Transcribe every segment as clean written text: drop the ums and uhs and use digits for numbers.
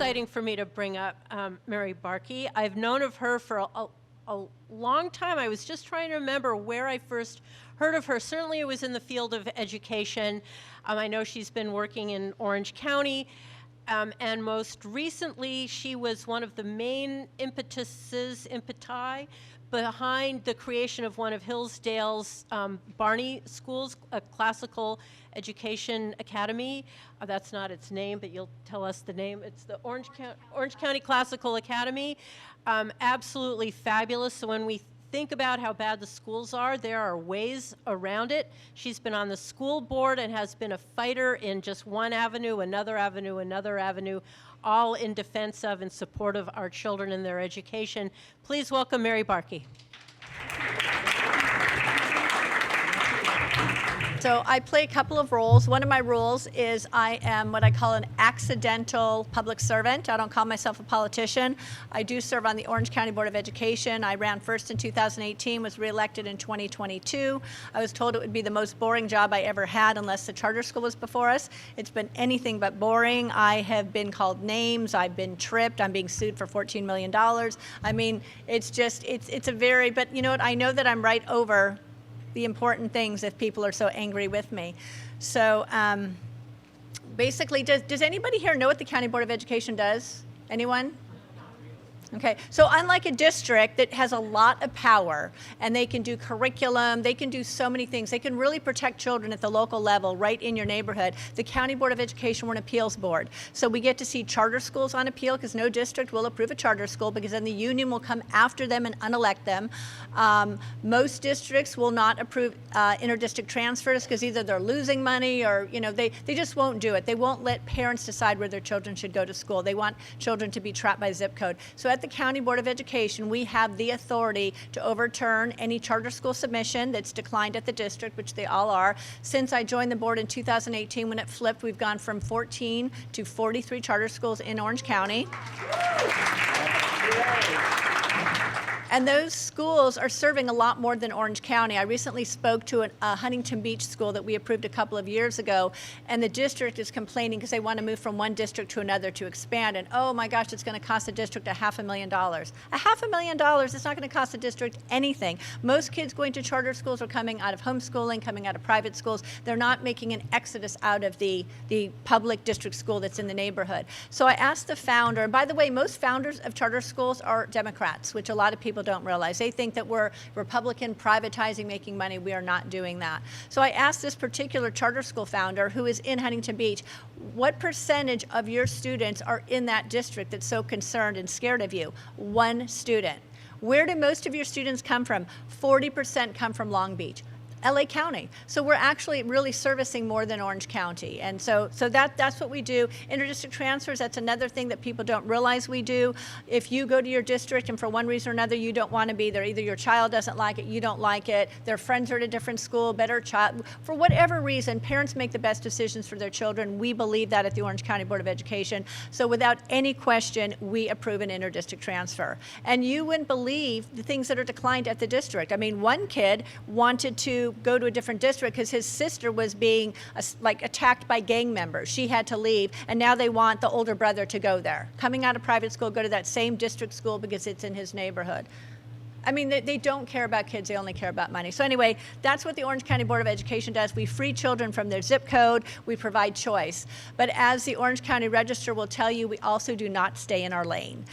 exciting for me to bring up Mary Barke. I've known of her for a long time. I was just trying to remember where I first heard of her. Certainly it was in the field of education. I know she's been working in Orange County, and most recently she was one of the main impeti behind the creation of one of Hillsdale's Barney schools, a classical education academy. That's not its name, but you'll tell us the name. It's the Orange County Classical Academy. Absolutely fabulous. So when we think about how bad the schools are, there are ways around it. She's been on the school board and has been a fighter in just one avenue, another avenue, another avenue, all in defense of and support of our children and their education. Please welcome Mary Barke. So I play a couple of roles. One of my roles is I am what I call an accidental public servant. I don't call myself a politician. I do serve on the Orange County Board of Education. I ran first in 2018, was reelected in 2022. I was told it would be the most boring job I ever had unless the charter school was before us. It's been anything but boring. I have been called names. I've been tripped. I'm being sued for $14 million. I mean, it's just, it's a very, but you know what? I know that I'm right over the important things if people are so angry with me. So basically, does anybody here know what the County Board of Education does? Anyone? Okay, so unlike a district that has a lot of power and they can do curriculum, they can do so many things, they can really protect children at the local level right in your neighborhood. The County Board of Education, we're an appeals board. So we get to see charter schools on appeal because no district will approve a charter school because then the union will come after them and unelect them. Most districts will not approve interdistrict transfers because either they're losing money or they just won't do it. They won't let parents decide where their children should go to school. They want children to be trapped by zip code. So at the County Board of Education, we have the authority to overturn any charter school submission that's declined at the district, which they all are. Since I joined the board in 2018, when it flipped, we've gone from 14 to 43 charter schools in Orange County. And those schools are serving a lot more than Orange County. I recently spoke to a Huntington Beach school that we approved a couple of years ago, and the district is complaining because they want to move from one district to another to expand, and oh my gosh, it's going to cost the district $500,000. $500,000, it's not going to cost the district anything. Most kids going to charter schools are coming out of homeschooling, coming out of private schools. They're not making an exodus out of the public district school that's in the neighborhood. So I asked the founder, and by the way, most founders of charter schools are Democrats, which a lot of people don't realize. They think that we're Republican, privatizing, making money. We are not doing that. So I asked this particular charter school founder who is in Huntington Beach, what percentage of your students are in that district that's so concerned and scared of you? One student. Where do most of your students come from? 40% come from Long Beach. LA County. So we're actually really servicing more than Orange County. And so that's what we do. Interdistrict transfers, that's another thing that people don't realize we do. If you go to your district and for one reason or another you don't want to be there, either your child doesn't like it, you don't like it, their friends are at a different school, better child, for whatever reason, parents make the best decisions for their children. We believe that at the Orange County Board of Education. So without any question, we approve an interdistrict transfer. And you wouldn't believe the things that are declined at the district. I mean, one kid wanted to go to a different district because his sister was being attacked by gang members. She had to leave, and now they want the older brother to go there. Coming out of private school, go to that same district school because it's in his neighborhood. I mean, they don't care about kids, they only care about money. So anyway, that's what the Orange County Board of Education does. We free children from their zip code, we provide choice. But as the Orange County Register will tell you, we also do not stay in our lane.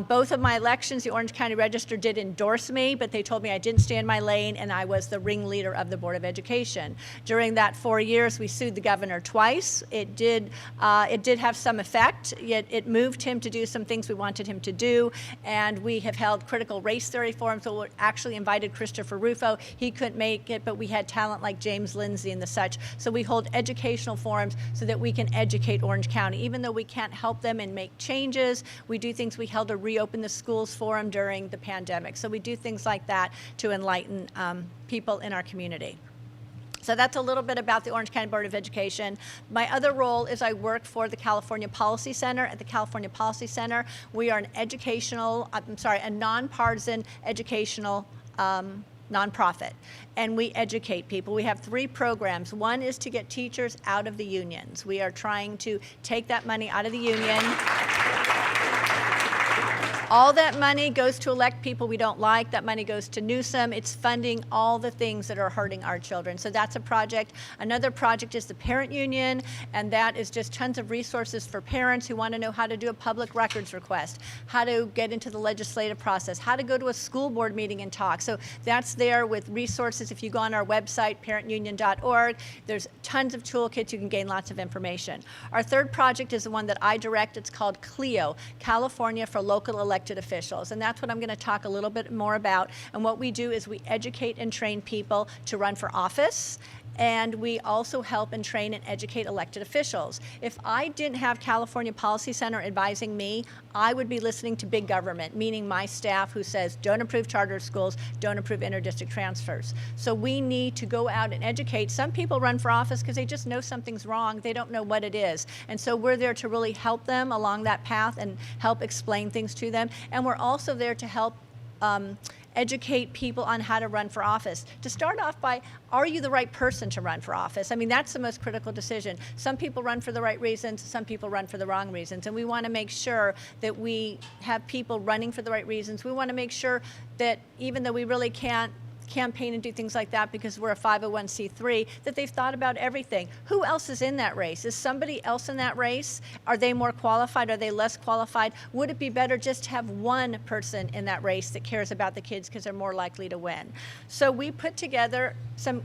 Both of my elections, the Orange County Register did endorse me, but they told me I didn't stay in my lane and I was the ringleader of the Board of Education. During that 4 years, we sued the governor twice. It did have some effect, yet it moved him to do some things we wanted him to do, and we have held critical race theory forums. So we actually invited Christopher Rufo. He couldn't make it, but we had talent like James Lindsay and the such. So we hold educational forums so that we can educate Orange County. Even though we can't help them and make changes, we do things. We held a Reopen the Schools forum during the pandemic. So we do things like that to enlighten people in our community. So that's a little bit about the Orange County Board of Education. My other role is I work for the California Policy Center. At the California Policy Center, we are a nonpartisan educational nonprofit, and we educate people. We have 3 programs. One is to get teachers out of the unions. We are trying to take that money out of the union. All that money goes to elect people we don't like. That money goes to Newsom. It's funding all the things that are hurting our children. So that's a project. Another project is the parent union, and that is just tons of resources for parents who want to know how to do a public records request, how to get into the legislative process, how to go to a school board meeting and talk. So that's there with resources. If you go on our website, parentunion.org, there's tons of toolkits. You can gain lots of information. Our third project is the one that I direct. It's called CLEO, California for Local Elected Officials, and that's what I'm going to talk a little bit more about. And what we do is we educate and train people to run for office, and we also help and train and educate elected officials. If I didn't have California Policy Center advising me, I would be listening to big government, meaning my staff who says, don't approve charter schools, don't approve interdistrict transfers. So we need to go out and educate. Some people run for office because they just know something's wrong. They don't know what it is. And so we're there to really help them along that path and help explain things to them. And we're also there to help educate people on how to run for office. To start off by, are you the right person to run for office? I mean, that's the most critical decision. Some people run for the right reasons, some people run for the wrong reasons, and we want to make sure that we have people running for the right reasons. We want to make sure that even though we really can't campaign and do things like that because we're a 501c3, that they've thought about everything. Who else is in that race? Is somebody else in that race? Are they more qualified? Are they less qualified? Would it be better just to have one person in that race that cares about the kids because they're more likely to win? So we put together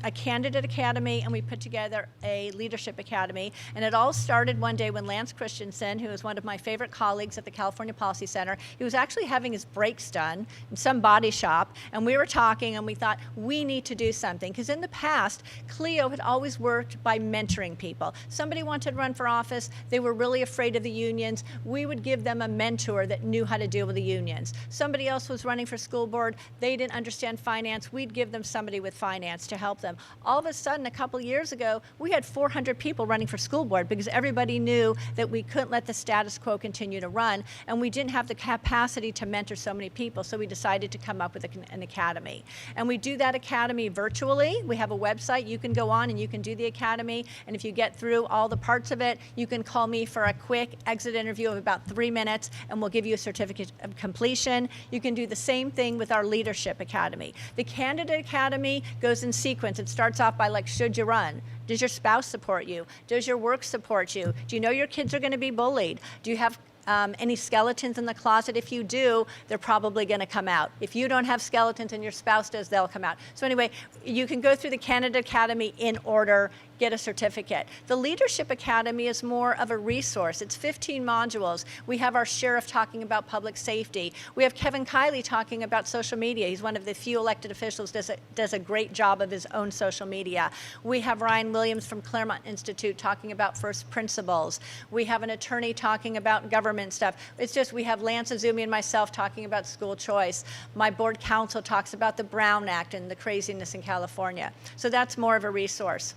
a candidate academy, and we put together a leadership academy, and it all started one day when Lance Christensen, who is one of my favorite colleagues at the California Policy Center, he was actually having his brakes done in some body shop, and we were talking, and we thought, we need to do something, because in the past, CLEO had always worked by mentoring people. Somebody wanted to run for office, they were really afraid of the unions, we would give them a mentor that knew how to deal with the unions. Somebody else was running for school board, they didn't understand finance, we'd give them somebody with finance to help them. All of a sudden, a couple years ago, we had 400 people running for school board because everybody knew that we couldn't let the status quo continue to run, and we didn't have the capacity to mentor so many people, so we decided to come up with an academy. And we do that academy virtually. We have a website. You can go on and you can do the academy, and if you get through all the parts of it, you can call me for a quick exit interview of about 3 minutes, and we'll give you a certificate of completion. You can do the same thing with our leadership academy. The candidate academy goes in sequence. It starts off by, like, should you run? Does your spouse support you? Does your work support you? Do you know your kids are going to be bullied? Do you have any skeletons in the closet? If you do, they're probably going to come out. If you don't have skeletons and your spouse does, they'll come out. So anyway, you can go through the Candidate Academy in order, get a certificate. The Leadership Academy is more of a resource. It's 15 modules. We have our sheriff talking about public safety. We have Kevin Kiley talking about social media. He's one of the few elected officials does a great job of his own social media. We have Ryan Williams from Claremont Institute talking about first principles. We have an attorney talking about government stuff. It's just, we have Lance Azumi and myself talking about school choice. My board counsel talks about the Brown Act and the craziness in California. So that's more of a resource.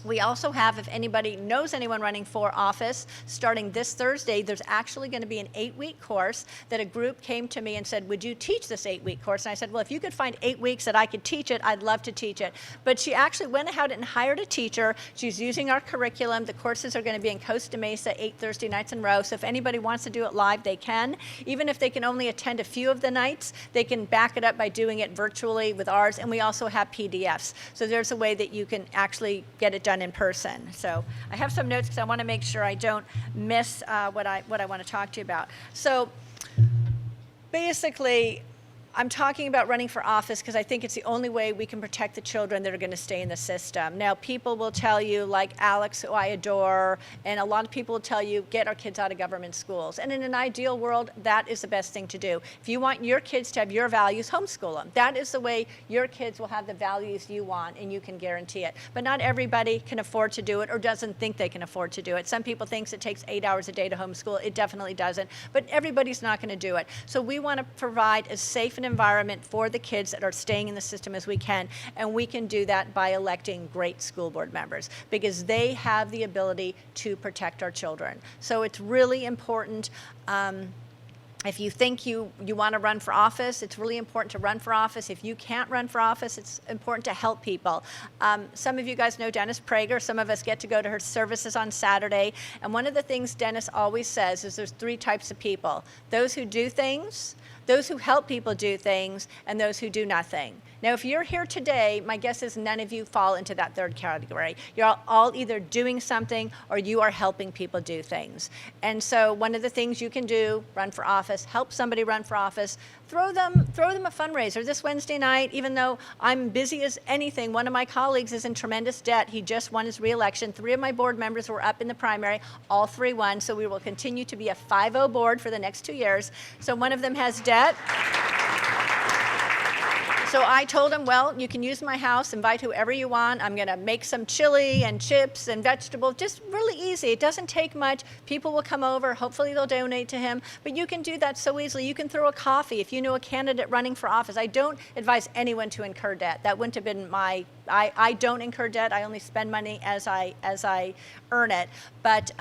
We also have, if anybody knows anyone running for office, starting this Thursday, there's actually going to be an 8-week course that a group came to me and said, would you teach this 8-week course? And I said, well, if you could find 8 weeks that I could teach it, I'd love to teach it. But she actually went ahead and hired a teacher. She's using our curriculum. The courses are going to be in Costa Mesa 8 Thursday nights in a row. So if anybody wants to do it live, they can. Even if they can only attend a few of the nights, they can back it up by doing it virtually with ours. And we also have PDFs. So there's a way that you can actually get it done in person. So I have some notes because I want to make sure I don't miss what I want to talk to you about. So basically, I'm talking about running for office because I think it's the only way we can protect the children that are going to stay in the system. Now, people will tell you, like Alex, who I adore, and a lot of people will tell you, get our kids out of government schools. And in an ideal world, that is the best thing to do. If you want your kids to have your values, homeschool them. That is the way your kids will have the values you want, and you can guarantee it. But not everybody can afford to do it or doesn't think they can afford to do it. Some people think it takes 8 hours a day to homeschool. It definitely doesn't. But everybody's not going to do it. So we want to provide as safe an environment for the kids that are staying in the system as we can, and we can do that by electing great school board members because they have the ability to protect our children. So it's really important. If you think you want to run for office, it's really important to run for office. If you can't run for office, it's important to help people. Some of you guys know Dennis Prager. Some of us get to go to her services on Saturday. And one of the things Dennis always says is there's 3 types of people: those who do things, those who help people do things, and those who do nothing. Now, if you're here today, my guess is none of you fall into that 3rd category. You're all either doing something or you are helping people do things. And so one of the things you can do, run for office, help somebody run for office, throw them a fundraiser. This Wednesday night, even though I'm busy as anything, one of my colleagues is in tremendous debt. He just won his re-election. 3 of my board members were up in the primary, all 3 won, so we will continue to be a 5-0 board for the next 2 years. So one of them has debt. So I told him, well, you can use my house, invite whoever you want. I'm going to make some chili and chips and vegetables, just really easy. It doesn't take much. People will come over. Hopefully they'll donate to him. But you can do that so easily. You can throw a coffee if you know a candidate running for office. I don't advise anyone to incur debt. That wouldn't have been I don't incur debt. I only spend money as I earn it. But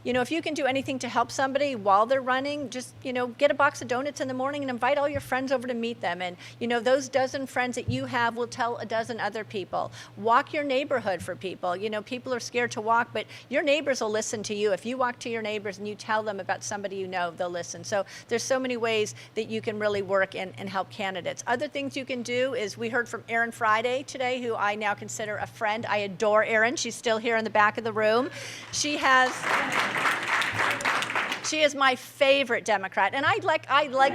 if you can do anything to help somebody while they're running, just get a box of donuts in the morning and invite all your friends over to meet them. And those dozen friends that you have will tell a dozen other people. Walk your neighborhood for people. People are scared to walk, but your neighbors will listen to you. If you walk to your neighbors and you tell them about somebody you know, they'll listen. So there's so many ways that you can really work and help candidates. Other things you can do is, we heard from Erin Friday today, who I now consider a friend. I adore Erin. She's still here in the back of the room. She is my favorite Democrat, and I like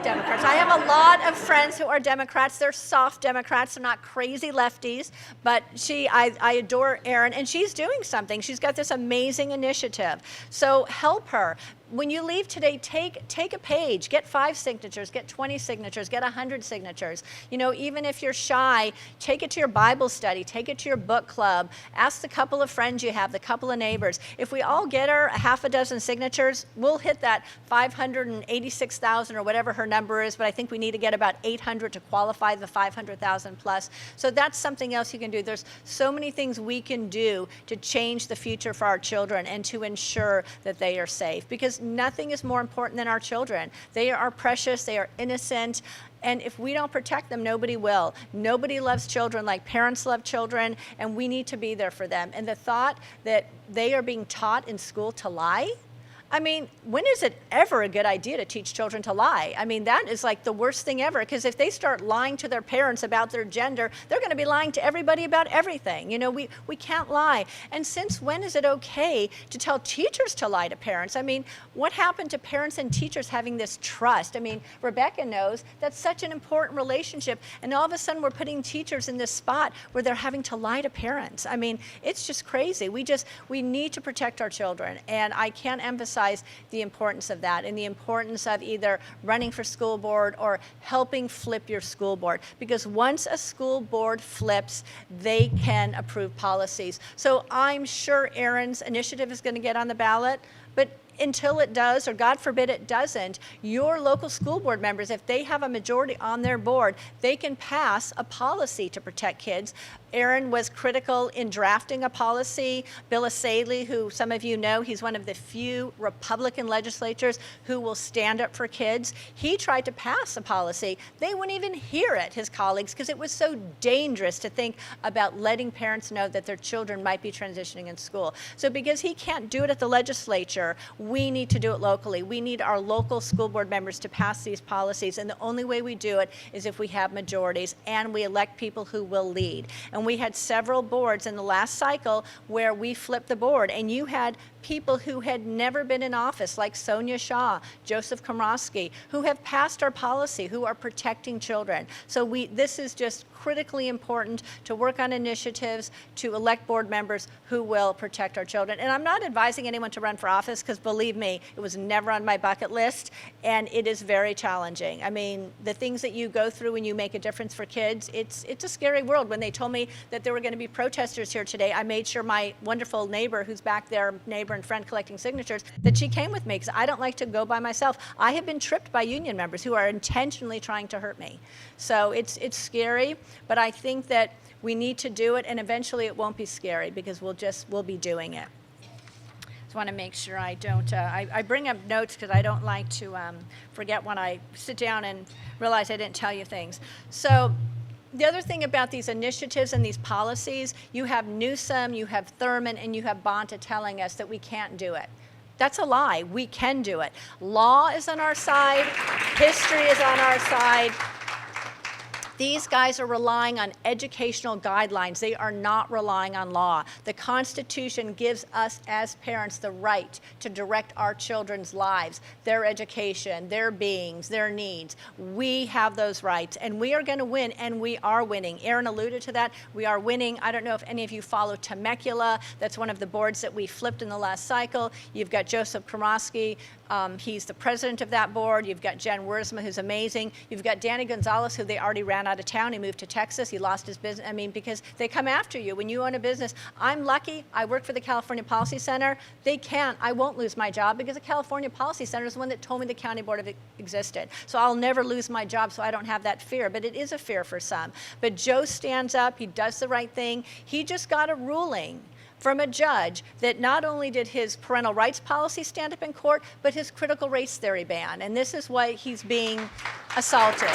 Democrats. I have a lot of friends who are Democrats. They're soft Democrats. They're not crazy lefties, but I adore Erin, and she's doing something. She's got this amazing initiative. So help her. When you leave today, take a page, get 5 signatures, get 20 signatures, get 100 signatures. Even if you're shy, take it to your Bible study, take it to your book club, ask the couple of friends you have, the couple of neighbors. If we all get her a half a dozen signatures, we'll hit that 586,000 or whatever her number is, but I think we need to get about 800 to qualify the 500,000 plus. So that's something else you can do. There's so many things we can do to change the future for our children and to ensure that they are safe, because nothing is more important than our children. They are precious, they are innocent, and if we don't protect them, nobody will. Nobody loves children like parents love children, and we need to be there for them. And the thought that they are being taught in school to lie, when is it ever a good idea to teach children to lie? That is like the worst thing ever, because if they start lying to their parents about their gender, they're going to be lying to everybody about everything. We can't lie. And since when is it okay to tell teachers to lie to parents? What happened to parents and teachers having this trust? Rebecca knows that's such an important relationship, and all of a sudden we're putting teachers in this spot where they're having to lie to parents. It's just crazy. We need to protect our children, and I can't emphasize the importance of that, and the importance of either running for school board or helping flip your school board, because once a school board flips, they can approve policies. So I'm sure Erin's initiative is going to get on the ballot, but until it does, or God forbid it doesn't, your local school board members, if they have a majority on their board, they can pass a policy to protect kids. Erin was critical in drafting a policy. Bill Asaley, who some of you know, he's one of the few Republican legislators who will stand up for kids. He tried to pass a policy. They wouldn't even hear it, his colleagues, because it was so dangerous to think about letting parents know that their children might be transitioning in school. So because he can't do it at the legislature, we need to do it locally. We need our local school board members to pass these policies, and the only way we do it is if we have majorities and we elect people who will lead. And we had several boards in the last cycle where we flipped the board, and you had people who had never been in office, like Sonia Shaw, Joseph Komrosky, who have passed our policy, who are protecting children. So this is just critically important to work on initiatives to elect board members who will protect our children. And I'm not advising anyone to run for office, because believe me, it was never on my bucket list, and it is very challenging. The things that you go through when you make a difference for kids, it's a scary world. When they told me that there were going to be protesters here today, I made sure my wonderful neighbor, who's back there, neighbor and friend collecting signatures, that she came with me, because I don't like to go by myself. I have been tripped by union members who are intentionally trying to hurt me. So it's scary, but I think that we need to do it, and eventually it won't be scary, because we'll be doing it. Just want to make sure I don't, I bring up notes because I don't like to forget when I sit down and realize I didn't tell you things. So the other thing about these initiatives and these policies, you have Newsom, you have Thurmond, and you have Bonta telling us that we can't do it. That's a lie. We can do it. Law is on our side. History is on our side. These guys are relying on educational guidelines. They are not relying on law. The Constitution gives us as parents the right to direct our children's lives, their education, their beings, their needs. We have those rights, and we are going to win, and we are winning. Aaron alluded to that. We are winning. I don't know if any of you follow Temecula. That's one of the boards that we flipped in the last cycle. You've got Joseph Kromowski. He's the president of that board. You've got Jen Wiersma, who's amazing. You've got Danny Gonzalez, who they already ran out of town. He moved to Texas. He lost his business. I mean, because they come after you when you own a business. I'm lucky. I work for the California Policy Center. They can't. I won't lose my job because the California Policy Center is the one that told me the county board existed. So I'll never lose my job, so I don't have that fear. But it is a fear for some. But Joe stands up. He does the right thing. He just got a ruling from a judge that not only did his parental rights policy stand up in court, but his critical race theory ban. And this is why he's being assaulted.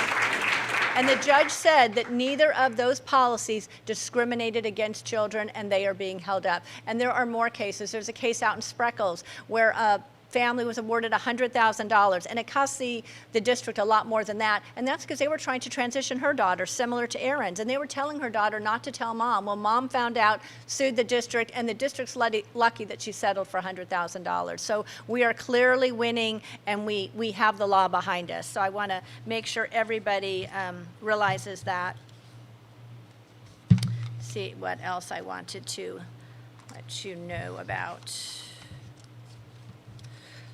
And the judge said that neither of those policies discriminated against children, and they are being held up. And there are more cases. There's a case out in Spreckles where a family was awarded $100,000, and it cost the district a lot more than that, and that's because they were trying to transition her daughter, similar to Aaron's, and they were telling her daughter not to tell mom. Well, mom found out, sued the district, and the district's lucky that she settled for $100,000. So we are clearly winning, and we have the law behind us. So I want to make sure everybody realizes that. See what else I wanted to let you know about.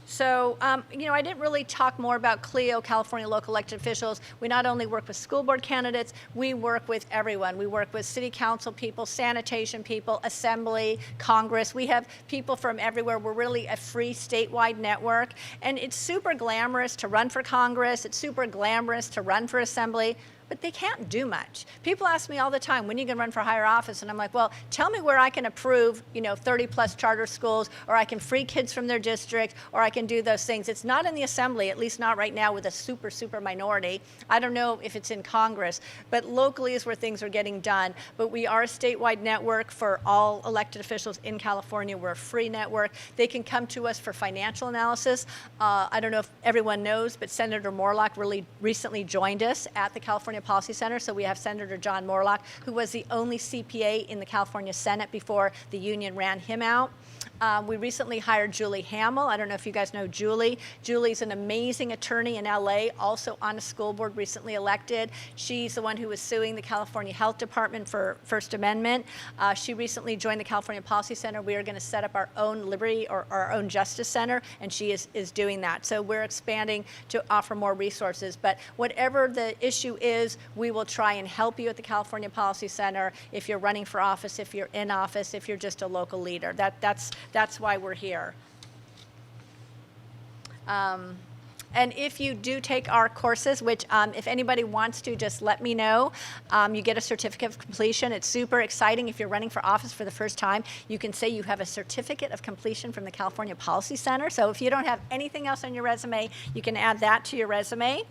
So, I didn't really talk more about CLEO, California Local Elected Officials. We not only work with school board candidates, we work with everyone. We work with city council people, sanitation people, assembly, Congress. We have people from everywhere. We're really a free statewide network. And it's super glamorous to run for Congress. It's super glamorous to run for assembly. But they can't do much. People ask me all the time, when are you going to run for higher office? And I'm like, well, tell me where I can approve, 30 plus charter schools, or I can free kids from their district, or I can do those things. It's not in the assembly, at least not right now with a super, super minority. I don't know if it's in Congress, but locally is where things are getting done. But we are a statewide network for all elected officials in California. We're a free network. They can come to us for financial analysis. I don't know if everyone knows, but Senator Morlock really recently joined us at the California Policy Center. So we have Senator John Morlock, who was the only CPA in the California Senate before the union ran him out. We recently hired Julie Hamill. I don't know if you guys know Julie. Julie's an amazing attorney in LA, also on a school board, recently elected. She's the one who was suing the California Health Department for First Amendment. She recently joined the California Policy Center. We are going to set up our own Liberty or our own Justice Center, and she is doing that. So we're expanding to offer more resources. But whatever the issue is, we will try and help you at the California Policy Center if you're running for office, if you're in office, if you're just a local leader. That's why we're here. And if you do take our courses, which if anybody wants to, just let me know. You get a certificate of completion. It's super exciting. If you're running for office for the first time, you can say you have a certificate of completion from the California Policy Center. So if you don't have anything else on your resume, you can add that to your resume.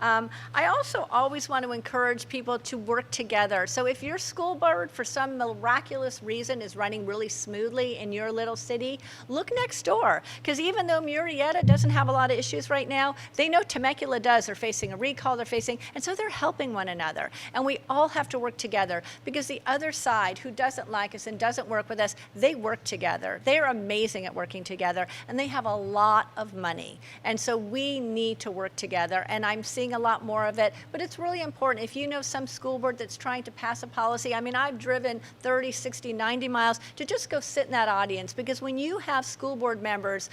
I also always want to encourage people to work together. So if your school board, for some miraculous reason, is running really smoothly in your little city, look next door. Because even though Murrieta doesn't have a lot of issues right now, they know Temecula does. They're facing a recall, and so they're helping one another. And we all have to work together, because the other side, who doesn't like us and doesn't work with us, they work together. They are amazing at working together, and they have a lot of money. And so we need to work together, and I'm seeing a lot more of it, but it's really important. If you know some school board that's trying to pass a policy, I mean, I've driven 30, 60, 90 miles to just go sit in that audience, because when you have school board members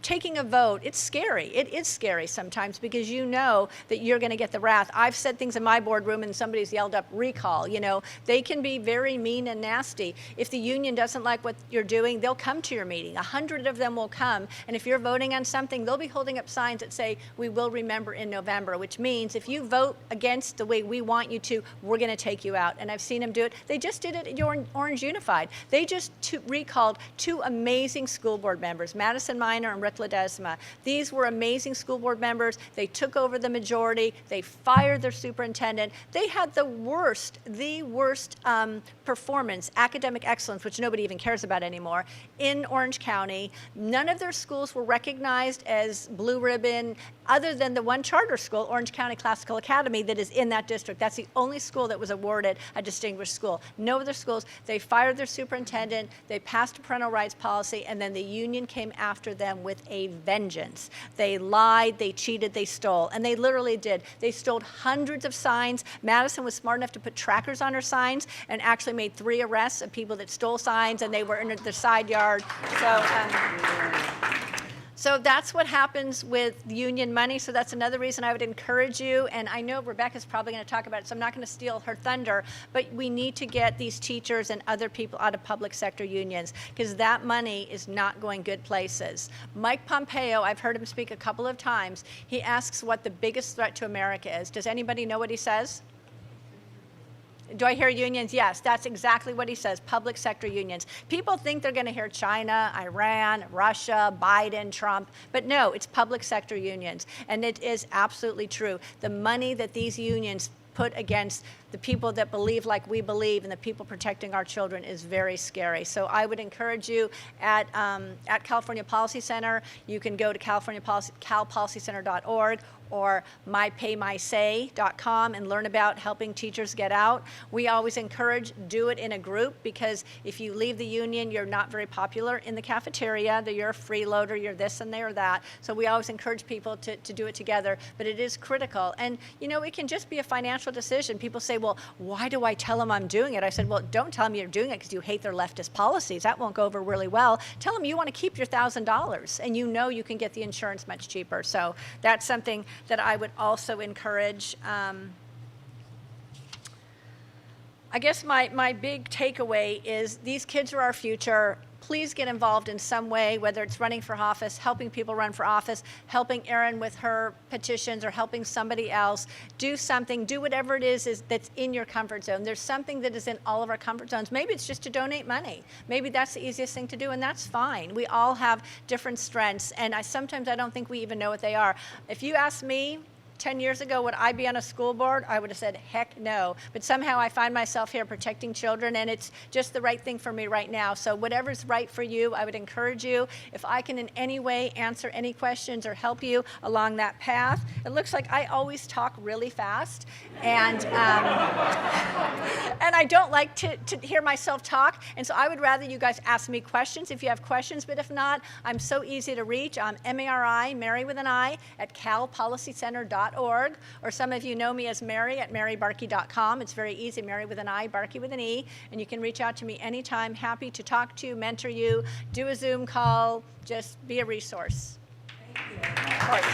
taking a vote, it's scary. It is scary sometimes because you know that you're going to get the wrath. I've said things in my boardroom and somebody's yelled up recall. You know, they can be very mean and nasty. If the union doesn't like what you're doing, they'll come to your meeting. 100 of them will come. And if you're voting on something, they'll be holding up signs that say, "We will remember in November," which means if you vote against the way we want you to, we're going to take you out. And I've seen them do it. They just did it at Orange Unified. They just recalled 2 amazing school board members, Madison Minor and Rick Ledesma. These were amazing school board members. They took over the majority. They fired their superintendent. They had the worst performance, academic excellence, which nobody even cares about anymore, in Orange County. None of their schools were recognized as blue ribbon, other than the one charter school, Orange County Classical Academy, that is in that district. That's the only school that was awarded a distinguished school. No other schools. They fired their superintendent. They passed a parental rights policy, and then the union came after them with a vengeance. They lied, they cheated, they stole, and they literally did. They stole hundreds of signs. Madison was smart enough to put trackers on her signs and actually made 3 arrests of people that stole signs, and they were in the side yard. So that's what happens with union money. So that's another reason I would encourage you. And I know Rebecca's probably going to talk about it, so I'm not going to steal her thunder. But we need to get these teachers and other people out of public sector unions, because that money is not going good places. Mike Pompeo, I've heard him speak a couple of times. He asks what the biggest threat to America is. Does anybody know what he says? Do I hear unions? Yes, that's exactly what he says, public sector unions. People think they're going to hear China, Iran, Russia, Biden, Trump, but no, it's public sector unions. And it is absolutely true. The money that these unions put against the people that believe like we believe and the people protecting our children is very scary. So I would encourage you at California Policy Center, you can go to calpolicycenter.org or mypaymysay.com and learn about helping teachers get out. We always encourage, do it in a group, because if you leave the union, you're not very popular in the cafeteria, that you're a freeloader, you're this and they're that. So we always encourage people to do it together, but it is critical. And you know, it can just be a financial decision. People say, well, why do I tell them I'm doing it? I said, well, don't tell them you're doing it because you hate their leftist policies. That won't go over really well. Tell them you want to keep your $1,000 and you know you can get the insurance much cheaper. So that's something that I would also encourage. I guess my big takeaway is these kids are our future. Please get involved in some way, whether it's running for office, helping people run for office, helping Erin with her petitions, or helping somebody else. Do something, do whatever it is that's in your comfort zone. There's something that is in all of our comfort zones. Maybe it's just to donate money. Maybe that's the easiest thing to do, and that's fine. We all have different strengths, and sometimes I don't think we even know what they are. If you ask me, 10 years ago, would I be on a school board? I would have said, heck no. But somehow I find myself here protecting children, and it's just the right thing for me right now. So whatever's right for you, I would encourage you. If I can in any way answer any questions or help you along that path. It looks like I always talk really fast, and I don't like to hear myself talk, and so I would rather you guys ask me questions if you have questions, but if not, I'm so easy to reach. I'm M-A-R-I, Mary with an I, at calpolicycenter.org, or some of you know me as Mary at marybarke.com. It's very easy, Mary with an I, Barke with an E, and you can reach out to me anytime. Happy to talk to you, mentor you, do a Zoom call, just be a resource. Thank you. Of course.